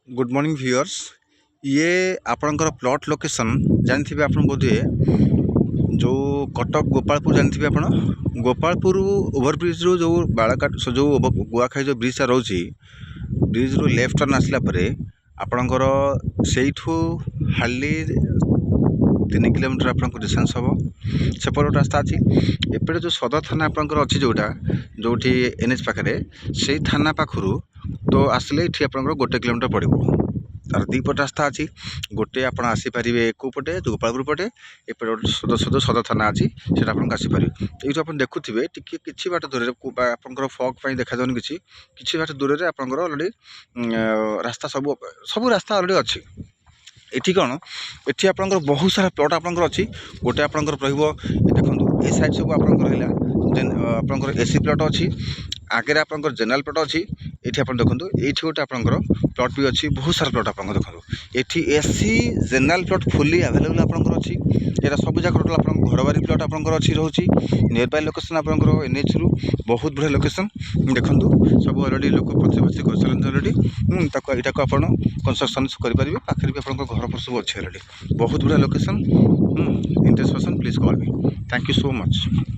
Good morning viewers. ये आपणकर plot location जानते आप बोधे जो कटक गोपालपुर जानते आप गोपालपुर ओवरब्रिज रू जो बाड़ाघाट जो गुआखाई जो ब्रिजटा रोचे ब्रिज रू लेफ्ट टर्न आसला आपणकर से हार्डली 3 किलोमीटर आप डिस्टेंस हम सेपट रास्ता अच्छी एपटे जो सदर थाना आपंकर अच्छी जोटा जो एनएच पाखे से थाना पाखु तो आसले ये आप 1 किलोमीटर पड़ो तार दीपट रास्ता अच्छी गोटे आप आसीपारे कौपटे गोपालपुर पटे एपटे सदर थाना अच्छी से आपको आसीपारे ये आप देखुए कि बाट दूर आप फग देखा जाऊन कि बाट दूर में आपंकर अलरेडी रास्ता सब रास्ता अलरेडी अच्छी एठी कौन एठी आपंकर बहुत सारा प्लॉट आपंकर अच्छी गोटे आपंकर देखो ए साइड सब आपंकर एसी प्लॉट अच्छी आगे आपंकर जनरल प्लॉट अच्छी ये आप देखो ये गोटे आपंकर प्लॉट भी अच्छी बहुत सारा प्लॉट आप देखो ये AC general plot fully available आपंकर अच्छी यहाँ सब जाक टोटाल आप घर बारी प्लॉट आपंकर अच्छी रोचे नियर बाय लोकेशन आपंकर एनएच रु बहुत बढ़िया लोकेशन देखो सब अलरेडी लोक प्रतिबासी कर सारे अलरेडी यहाँ को आप कंस्ट्रक्शन करेंगे पाखे भी आप घर पर सब अच्छे अलरेडी बहुत बढ़िया location interest person please call me thank you so much.